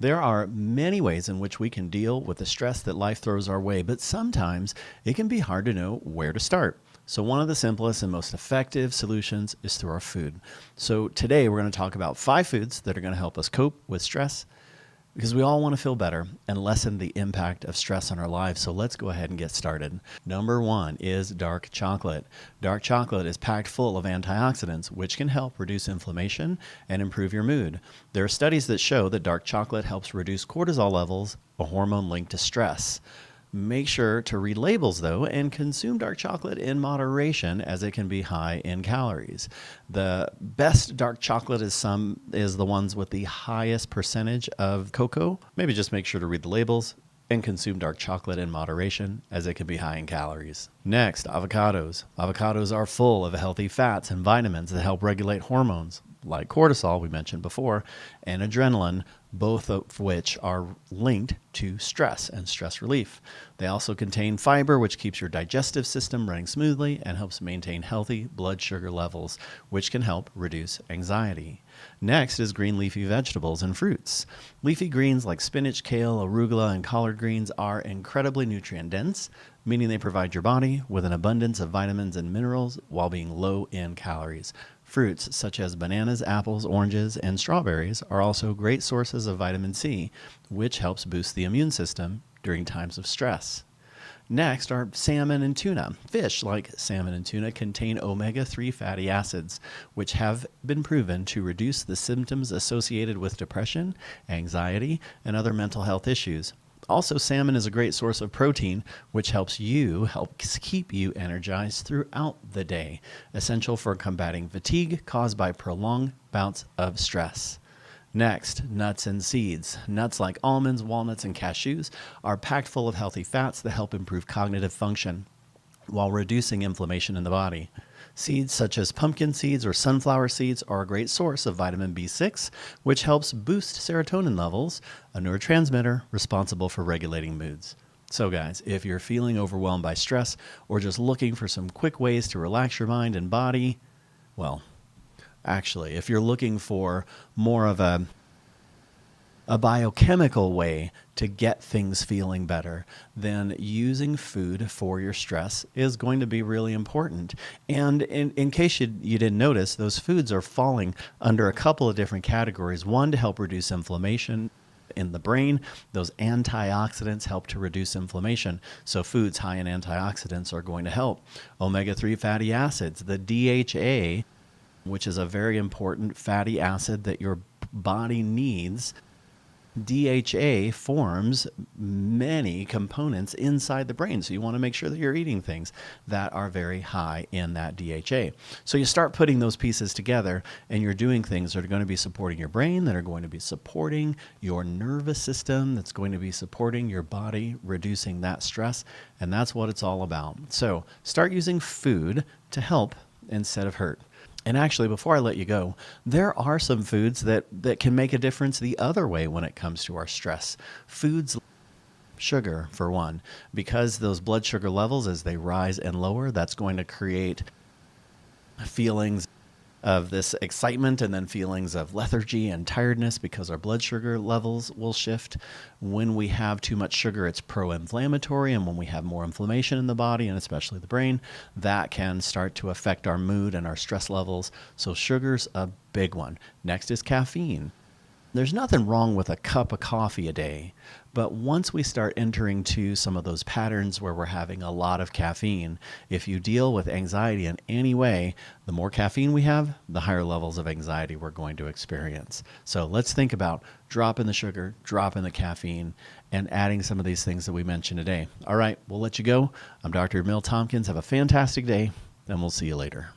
There are many ways in which we can deal with the stress that life throws our way, but sometimes it can be hard to know where to start. So one of the simplest and most effective solutions is through our food. So today we're going to talk about 5 foods that are going to help us cope with stress, because we all want to feel better and lessen the impact of stress on our lives. So let's go ahead and get started. Number 1 is dark chocolate. Dark chocolate is packed full of antioxidants, which can help reduce inflammation and improve your mood. There are studies that show that dark chocolate helps reduce cortisol levels, a hormone linked to stress. Make sure to read labels, though, and consume dark chocolate in moderation, as it can be high in calories. The best dark chocolate is the ones with the highest percentage of cocoa. Maybe just make sure to read the labels and consume dark chocolate in moderation, as it can be high in calories. Next, avocados. Avocados are full of healthy fats and vitamins that help regulate hormones like cortisol, we mentioned before, and adrenaline, both of which are linked to stress and stress relief. They also contain fiber, which keeps your digestive system running smoothly and helps maintain healthy blood sugar levels, which can help reduce anxiety. Next is green leafy vegetables and fruits. Leafy greens like spinach, kale, arugula, and collard greens are incredibly nutrient dense, meaning they provide your body with an abundance of vitamins and minerals while being low in calories. Fruits such as bananas, apples, oranges, and strawberries are also great sources of vitamin C, which helps boost the immune system during times of stress. Next are salmon and tuna. Fish like salmon and tuna contain omega-3 fatty acids, which have been proven to reduce the symptoms associated with depression, anxiety, and other mental health issues. Also, salmon is a great source of protein, which helps keep you energized throughout the day, essential for combating fatigue caused by prolonged bouts of stress. Next, nuts and seeds. Nuts like almonds, walnuts, and cashews are packed full of healthy fats that help improve cognitive function while reducing inflammation in the body. Seeds such as pumpkin seeds or sunflower seeds are a great source of vitamin B6, which helps boost serotonin levels, a neurotransmitter responsible for regulating moods. So guys, if you're feeling overwhelmed by stress or just looking for some quick ways to relax your mind and body, well, actually, if you're looking for more of a biochemical way to get things feeling better, then using food for your stress is going to be really important. And in case you didn't notice, those foods are falling under a couple of different categories. One, to help reduce inflammation in the brain. Those antioxidants help to reduce inflammation. So foods high in antioxidants are going to help. Omega-3 fatty acids, the DHA, which is a very important fatty acid that your body needs. DHA forms many components inside the brain, so you want to make sure that you're eating things that are very high in that DHA. So you start putting those pieces together, and you're doing things that are going to be supporting your brain, that are going to be supporting your nervous system, that's going to be supporting your body, reducing that stress, and that's what it's all about. So start using food to help instead of hurt. And actually, before I let you go, there are some foods that can make a difference the other way when it comes to our stress. Foods, sugar for one, because those blood sugar levels, as they rise and lower, that's going to create feelings of this excitement and then feelings of lethargy and tiredness, because our blood sugar levels will shift. When we have too much sugar, it's pro-inflammatory, and when we have more inflammation in the body, and especially the brain, that can start to affect our mood and our stress levels. So sugar's a big one. Next is caffeine. There's nothing wrong with a cup of coffee a day, but once we start entering to some of those patterns where we're having a lot of caffeine, if you deal with anxiety in any way, the more caffeine we have, the higher levels of anxiety we're going to experience. So let's think about dropping the sugar, dropping the caffeine, and adding some of these things that we mentioned today. All right, we'll let you go. I'm Dr. Emil Tompkins. Have a fantastic day, and we'll see you later.